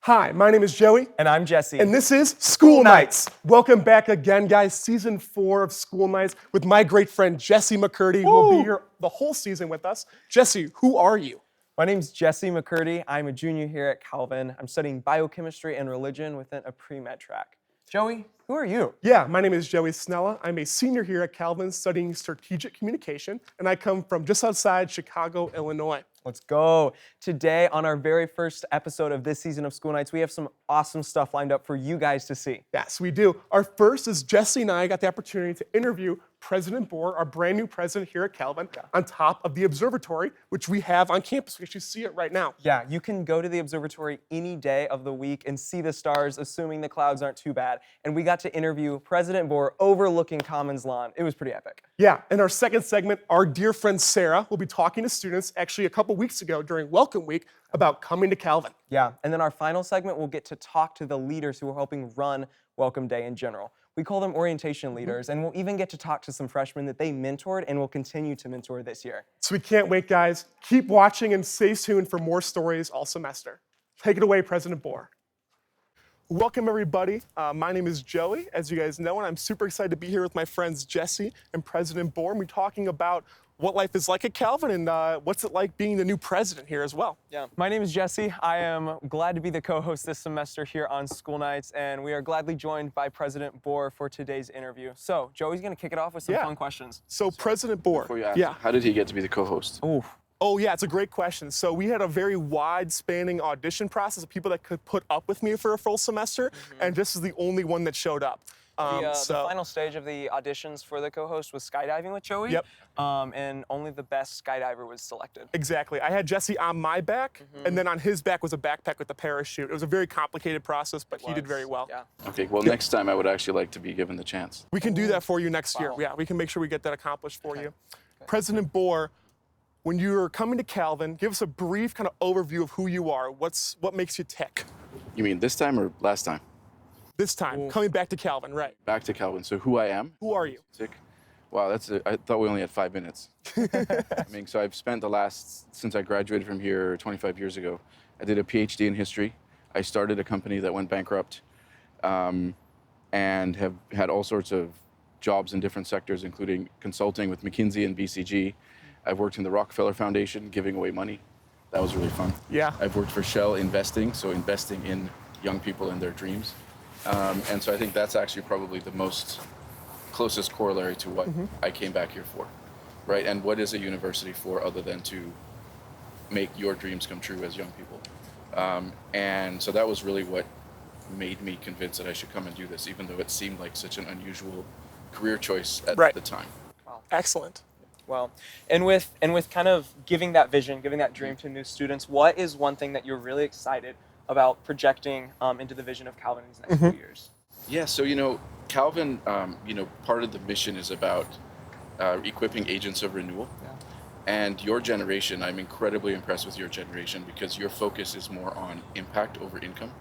Hi, my name is Joey. And I'm Jesse. And this is School Nights. Welcome back again, guys. Season 4 of School Nights with my great friend Jesse McCurdy, who will be here the whole season with us. Jesse, who are you? My name's Jesse McCurdy. I'm a junior here at Calvin. I'm studying biochemistry and religion within a pre-med track. Joey, who are you? Yeah, my name is Joey Snella. I'm a senior here at Calvin studying strategic communication, and I come from just outside Chicago, Illinois. Let's go. Today, on our very first episode of this season of School Nights, we have some awesome stuff lined up for you guys to see. Yes, we do. Our first is Jesse and I got the opportunity to interview President Boer, our brand new president here at Calvin, on top of the observatory, which we have on campus. We actually see it right now. Yeah, you can go to the observatory any day of the week and see the stars, assuming the clouds aren't too bad. And we got to interview President Boer overlooking Commons Lawn. It was pretty epic. Yeah, in our second segment, our dear friend Sarah will be talking to students actually a couple weeks ago during Welcome Week about coming to Calvin. Yeah, and then our final segment, we'll get to talk to the leaders who are helping run Welcome Day in general. We call them orientation leaders, and we'll even get to talk to some freshmen that they mentored and will continue to mentor this year. So we can't wait, guys. Keep watching and stay tuned for more stories all semester. Take it away, President Boer. Welcome, everybody. My name is Joey, as you guys know, and I'm super excited to be here with my friends Jesse and President Boer. And we're talking about what life is like at Calvin and what's it like being the new president here as well. Yeah, my name is Jesse. I am glad to be the co-host this semester here on School Nights, and we are gladly joined by President Boer for today's interview. So, Joey's gonna kick it off with some fun questions. So, President Boer, Before you ask, how did he get to be the co-host? Ooh. Oh yeah, it's a great question. So we had a very wide-spanning audition process of people that could put up with me for a full semester, and this is the only one that showed up. The final stage of the auditions for the co-host was skydiving with Joey. Yep. And only the best skydiver was selected. Exactly. I had Jesse on my back, and then on his back was a backpack with a parachute. It was a very complicated process, but he did very well. Yeah. Okay, well, next time I would actually like to be given the chance. We can do that for you next year. Wow. Yeah, we can make sure we get that accomplished for you. President Boer, when you're coming to Calvin, give us a brief kind of overview of who you are. What makes you tick? You mean this time or last time? This time, coming back to Calvin, right? Back to Calvin. So who I am? Who are you? Sick. Wow, I thought we only had 5 minutes. I mean, so I've spent since I graduated from here 25 years ago, I did a PhD in history. I started a company that went bankrupt and have had all sorts of jobs in different sectors, including consulting with McKinsey and BCG. I've worked in the Rockefeller Foundation, giving away money. That was really fun. Yeah. I've worked for Shell investing, so investing in young people and their dreams. And so I think that's actually probably the closest corollary to what I came back here for, right? And what is a university for other than to make your dreams come true as young people? And so that was really what made me convinced that I should come and do this, even though it seemed like such an unusual career choice at the time. Wow. Excellent. Well, and with kind of giving that vision, giving that dream to new students, what is one thing that you're really excited about projecting into the vision of Calvin in these next few years? Yeah, so, Calvin, part of the mission is about equipping agents of renewal. Yeah. And your generation, I'm incredibly impressed with your generation because your focus is more on impact over income.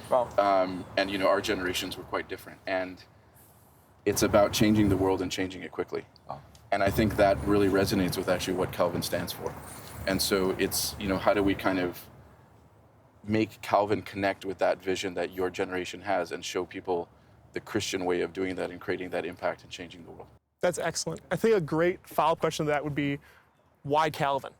Wow. And, our generations were quite different. And it's about changing the world and changing it quickly. Wow. And I think that really resonates with actually what Calvin stands for. And so it's, how do we kind of make Calvin connect with that vision that your generation has and show people the Christian way of doing that and creating that impact and changing the world. That's excellent. I think a great follow-up question to that would be, why Calvin?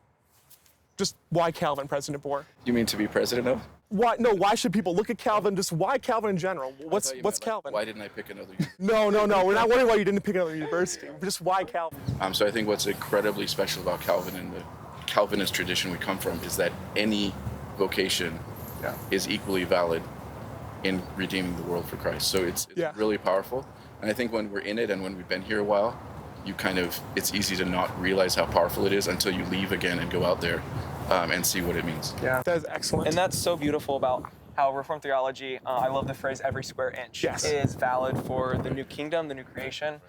Just why Calvin, President Boer? You mean to be president of? Why? No, why should people look at Calvin? Just why Calvin in general? What's Calvin? Why didn't I pick another university? No. We're not wondering why you didn't pick another university. Just why Calvin? So I think what's incredibly special about Calvin and the Calvinist tradition we come from is that any vocation is equally valid in redeeming the world for Christ. So it's really powerful. And I think when we're in it and when we've been here a while, it's easy to not realize how powerful it is until you leave again and go out there and see what it means. Yeah, that is excellent. And that's so beautiful about how Reformed theology, I love the phrase every square inch, is valid for the new kingdom, the new creation.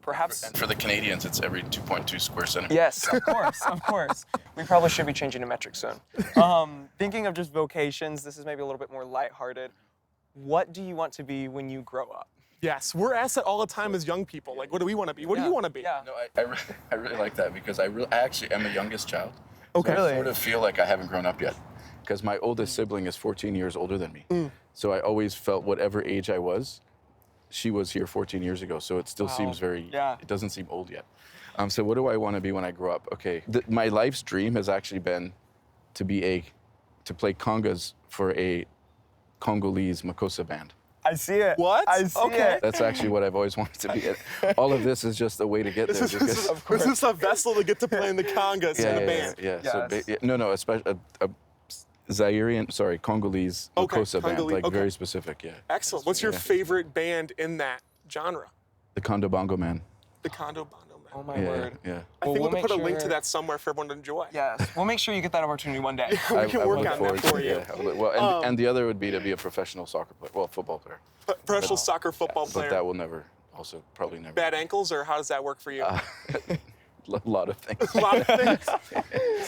Perhaps. And for the Canadians, it's every 2.2 square centimeters. Yes, of course. We probably should be changing to metric soon. Thinking of just vocations, this is maybe a little bit more lighthearted. What do you want to be when you grow up? Yes, we're asked that all the time as young people. Like, what do we want to be? What do you want to be? Yeah. No, I really like that because I actually am the youngest child. Okay. So I sort of feel like I haven't grown up yet. because my oldest sibling is 14 years older than me. So I always felt whatever age I was, she was here 14 years ago. So it still seems very, it doesn't seem old yet. So what do I want to be when I grow up? Okay, my life's dream has actually been to play congas for a Congolese Makossa band. I see it. What? I see it. That's actually what I've always wanted to be. All of this is just a way to get there. This is a vessel to get to play in the congas in the band. Yeah. Especially a Zairian, Congolese Makossa band, very specific, Excellent. What's your favorite band in that genre? The Kondo Bongo Man. The Kondo Bongo Man. Oh my word. Yeah. I think we'll put a link to that somewhere for everyone to enjoy. Yes. We'll make sure you get that opportunity one day. We can work on that for you. Well, and the other would be to be a professional soccer player, football player. Professional soccer football player. But that will probably never. Bad ankles, or how does that work for you? A lot of things. A lot of things.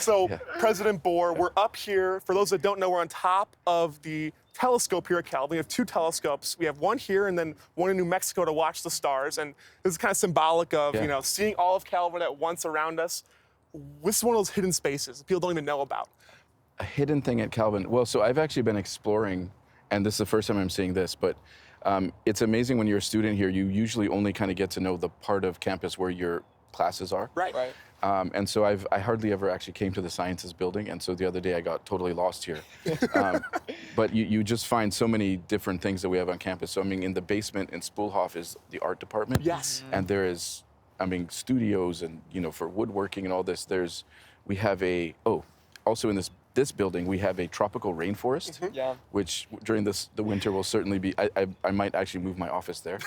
So, President Boer, we're up here. For those that don't know, we're on top of the telescope here at Calvin. We have 2 telescopes. We have one here and then one in New Mexico to watch the stars. And this is kind of symbolic of, seeing all of Calvin at once around us. This is one of those hidden spaces people don't even know about. A hidden thing at Calvin. Well, so I've actually been exploring, and this is the first time I'm seeing this, but it's amazing when you're a student here, you usually only kind of get to know the part of campus where your classes are. Right. And so I hardly ever actually came to the sciences building, and so the other day I got totally lost here. But you just find so many different things that we have on campus. So I mean, in the basement in Spoolhof is the art department. Yes. And there is, studios and for woodworking and all this. We have also in this building we have a tropical rainforest. Which during the winter will certainly be. I might actually move my office there.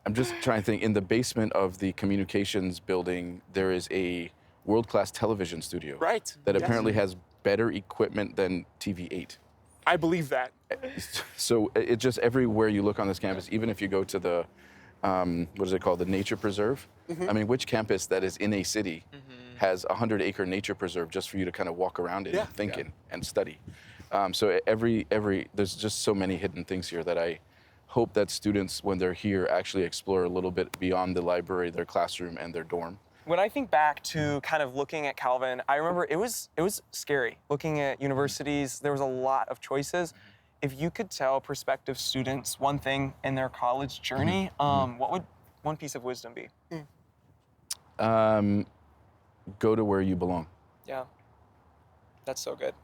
I'm just trying to think. In the basement of the communications building, there is a world-class television studio. Right. That apparently has better equipment than TV8. I believe that. So it just everywhere you look on this campus, even if you go to the, what is it called, the nature preserve? I mean, which campus that is in a city has a 100-acre nature preserve just for you to kind of walk around in and think in and study? So there's just so many hidden things here that I hope that students, when they're here, actually explore a little bit beyond the library, their classroom, and their dorm. When I think back to kind of looking at Calvin, I remember it was scary. Looking at universities, there was a lot of choices. If you could tell prospective students one thing in their college journey, what would one piece of wisdom be? Go to where you belong. Yeah, that's so good.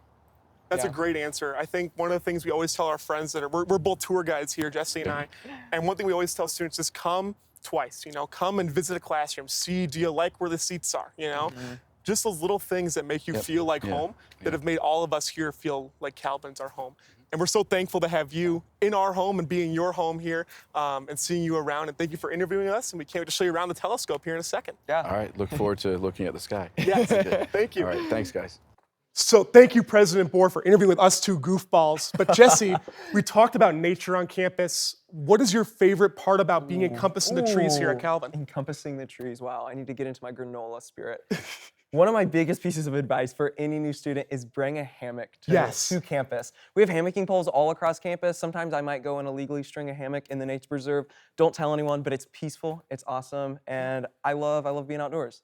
That's a great answer. I think one of the things we always tell our friends that we're both tour guides here, Jesse and I, and one thing we always tell students is come twice, come and visit a classroom, see, do you like where the seats are, Just those little things that make you feel like home, that have made all of us here feel like Calvin's our home. And we're so thankful to have you in our home and being your home here and seeing you around. And thank you for interviewing us. And we can't wait to show you around the telescope here in a second. Yeah. All right. Look forward to looking at the sky. Yes. Thank you. All right. Thanks, guys. So thank you, President Boer, for interviewing with us 2 goofballs. But Jesse, we talked about nature on campus. What is your favorite part about being encompassed in the trees here at Calvin? Encompassing the trees. Wow, I need to get into my granola spirit. One of my biggest pieces of advice for any new student is bring a hammock to campus. We have hammocking poles all across campus. Sometimes I might go and illegally string a hammock in the nature preserve. Don't tell anyone, but it's peaceful, it's awesome, and I love being outdoors.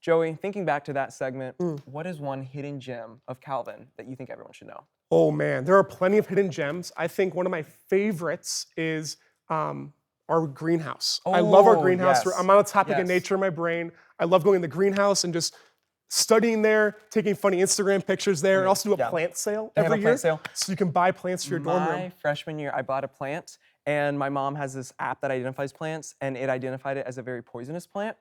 Joey, thinking back to that segment, what is one hidden gem of Calvin that you think everyone should know? Oh man, there are plenty of hidden gems. I think one of my favorites is our greenhouse. I love our greenhouse. Yes. I'm on a topic of nature in my brain. I love going in the greenhouse and just studying there, taking funny Instagram pictures there, and also do a plant sale every year. So you can buy plants for your dorm room. My freshman year, I bought a plant, and my mom has this app that identifies plants, and it identified it as a very poisonous plant.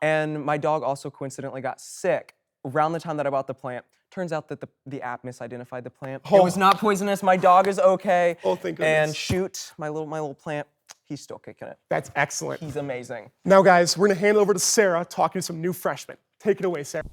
And my dog also coincidentally got sick around the time that I bought the plant. Turns out that the app misidentified the plant. It was not poisonous. My dog is okay. Oh, thank goodness. And shoot, my little plant, he's still kicking it. That's excellent. He's amazing. Now, guys, we're gonna hand it over to Sarah, talking to some new freshmen. Take it away, Sarah.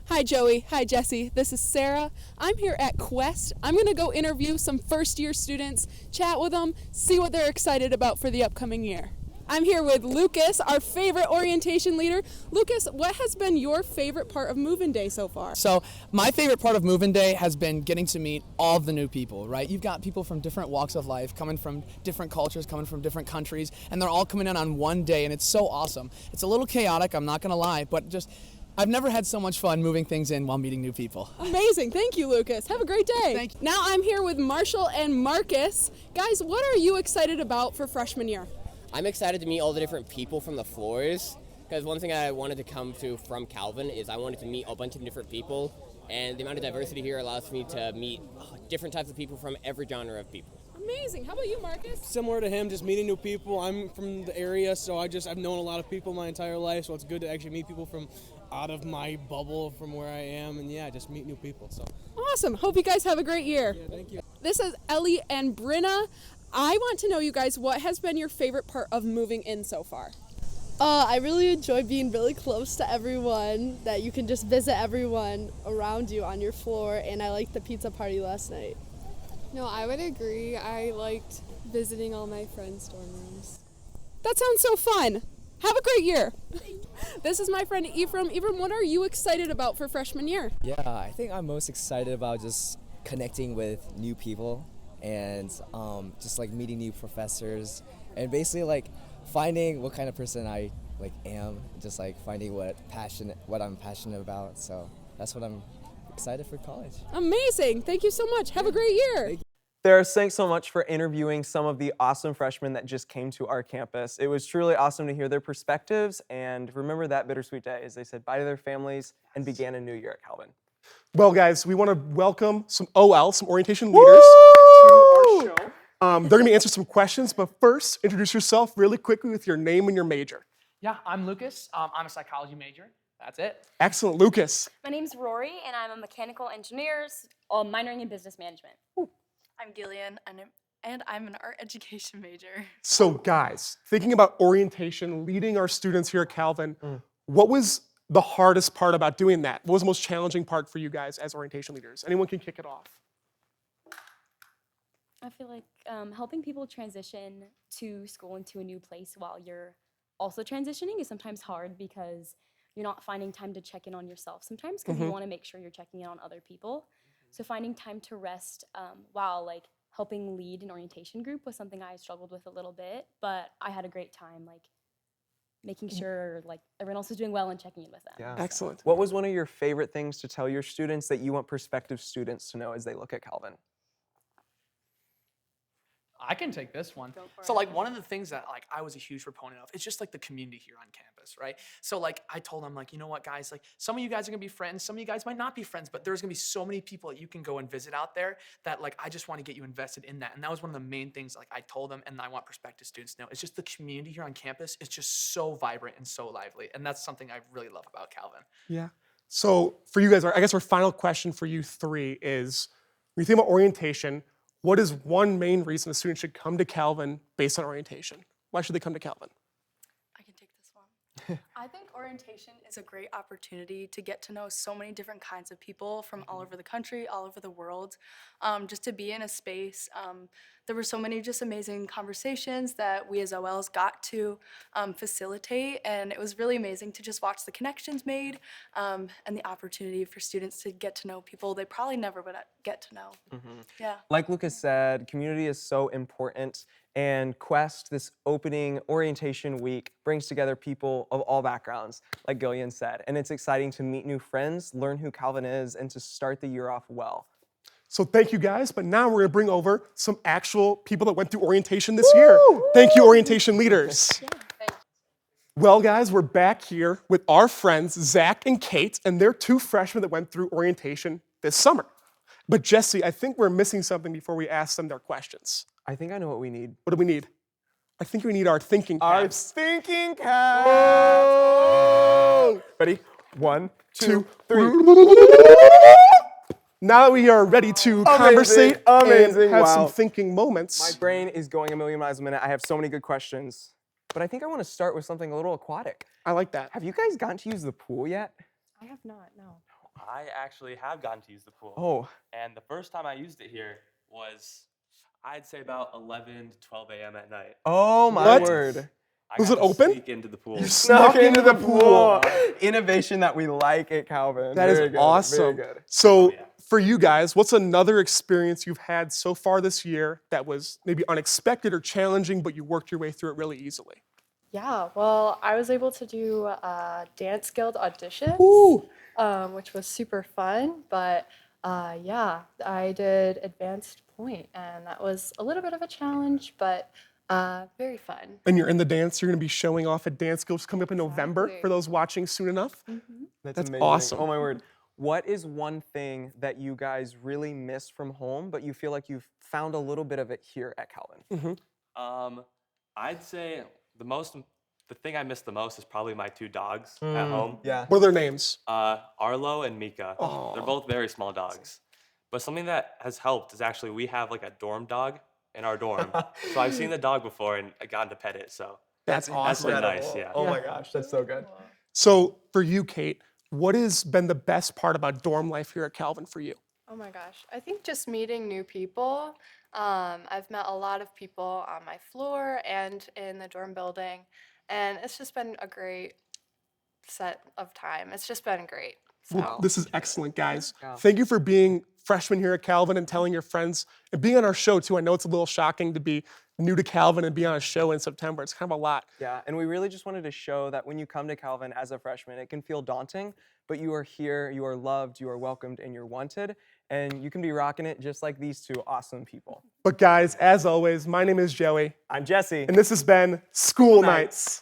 Hi, Joey. Hi, Jesse. This is Sarah. I'm here at Quest. I'm gonna go interview some first-year students, chat with them, see what they're excited about for the upcoming year. I'm here with Lucas, our favorite orientation leader. Lucas, what has been your favorite part of Move-In Day so far? So my favorite part of Move-In Day has been getting to meet all of the new people, right? You've got people from different walks of life, coming from different cultures, coming from different countries, and they're all coming in on one day, and it's so awesome. It's a little chaotic, I'm not gonna lie, but just I've never had so much fun moving things in while meeting new people. Amazing. Thank you, Lucas. Have a great day. Thank you. Now I'm here with Marshall and Marcus. Guys, what are you excited about for freshman year? I'm excited to meet all the different people from the floors, because one thing I wanted to come to from Calvin is I wanted to meet a bunch of different people, and the amount of diversity here allows me to meet different types of people from every genre of people. Amazing. How about you, Marcus? Similar to him, just meeting new people. I'm from the area, so I've known a lot of people my entire life, so it's good to actually meet people from out of my bubble from where I am, and yeah, just meet new people. So Awesome. Hope you guys have a great year. yeah, thank you. This is Ellie and Brinna. I want to know, you guys, what has been your favorite part of moving in so far? I really enjoy being really close to everyone, that you can just visit everyone around you on your floor, and I liked the pizza party last night. No, I would agree. I liked visiting all my friends' dorm rooms. That sounds so fun. Have a great year. This is my friend Ephraim. Ephraim, what are you excited about for freshman year? Yeah, I think I'm most excited about just connecting with new people and just like meeting new professors and basically like finding what kind of person I like am, just like finding what I'm passionate about. So that's what I'm excited for college. Amazing. Thank you so much. Have a great year. There's thanks so much for interviewing some of the awesome freshmen that just came to our campus. It was truly awesome to hear their perspectives and remember that bittersweet day as they said bye to their families and began a new year at Calvin. Well, guys, we want to welcome some some orientation leaders, to our show. They're going to answer some questions, but first, introduce yourself really quickly with your name and your major. Yeah, I'm Lucas. I'm a psychology major. That's it. Excellent. Lucas. My name's Rory, and I'm a mechanical engineer, minoring in business management. I'm Gillian, and I'm an art education major. So, guys, thinking about orientation, leading our students here at Calvin, what was the hardest part about doing that? What was the most challenging part for you guys as orientation leaders? Anyone can kick it off. I feel like helping people transition to school into a new place while you're also transitioning is sometimes hard because you're not finding time to check in on yourself sometimes because you want to make sure you're checking in on other people. So finding time to rest while like helping lead an orientation group was something I struggled with a little bit, but I had a great time like making sure like everyone else is doing well and checking in with them. Yeah. Excellent. What was one of your favorite things to tell your students that you want prospective students to know as they look at Calvin? I can take this one. So like one of the things that like I was a huge proponent of, it's just like the community here on campus, right? So like I told them like, you know what guys, like some of you guys are gonna be friends, some of you guys might not be friends, but there's gonna be so many people that you can go and visit out there that like I just want to get you invested in that. And that was one of the main things like I told them and I want prospective students to know. It's just the community here on campus is just so vibrant and so lively. And that's something I really love about Calvin. Yeah. So for you guys, I guess our final question for you three is, when you think about orientation, what is one main reason a student should come to Calvin based on orientation? Why should they come to Calvin? I can take this one. I think orientation is a great opportunity to get to know so many different kinds of people from all over the country, all over the world. Just to be in a space, there were so many just amazing conversations that we as OLs got to facilitate, and it was really amazing to just watch the connections made and the opportunity for students to get to know people they probably never would get to know. Yeah. Like Lucas said, community is so important, and Quest, this opening orientation week, brings together people of all backgrounds, like Gillian said, and it's exciting to meet new friends, learn who Calvin is, and to start the year off well. So thank you guys, but now we're gonna bring over some actual people that went through orientation this year. Thank you, orientation leaders. Well, guys, we're back here with our friends, Zach and Kate, and they're two freshmen that went through orientation this summer. But Jesse, I think we're missing something before we ask them their questions. I think I know what we need. What do we need? I think we need our thinking caps. Our thinking caps! Whoa! Ready? 1, 2, 3. Now that we are ready to conversate and have some thinking moments. My brain is going a million miles a minute. I have so many good questions. But I think I want to start with something a little aquatic. I like that. Have you guys gotten to use the pool yet? I have not, no. I actually have gotten to use the pool. Oh. And the first time I used it here was, I'd say about 11 to 12 a.m. at night. Oh my word. Was it open? Sneak into the pool. You snuck into the pool. Innovation that we like at Calvin. That is awesome. Very good. So for you guys, what's another experience you've had so far this year that was maybe unexpected or challenging, but you worked your way through it really easily? Yeah, well, I was able to do Dance Guild auditions, which was super fun. But yeah, I did Advanced Point, and that was a little bit of a challenge, but very fun. And you're in the dance, you're gonna be showing off at Dance Guild coming up in November for those watching soon enough. That's That's amazing. awesome. Oh my word. What is one thing that you guys really miss from home, but you feel like you've found a little bit of it here at Calvin? I'd say the thing I miss the most is probably my two dogs at home. Yeah. What are their names? Arlo and Mika. They're both very small dogs. But something that has helped is actually we have like a dorm dog in our dorm. So I've seen the dog before and I gotten to pet it. So That's awesome. been nice. Yeah. Oh my gosh, that's so good. So for you, Kate, what has been the best part about dorm life here at Calvin for you? Oh my gosh, I think just meeting new people. I've met a lot of people on my floor and in the dorm building, and it's just been a great set of time. It's just been great. Well, this is excellent, guys. Yeah. Thank you for being freshmen here at Calvin and telling your friends and being on our show too. I know it's a little shocking to be new to Calvin and be on a show in September. It's kind of a lot. Yeah, and we really just wanted to show that when you come to Calvin as a freshman, it can feel daunting, but you are here, you are loved, you are welcomed, and you're wanted, and you can be rocking it just like these two awesome people. But guys, as always, my name is Joey. I'm Jesse. And this has been School Nights.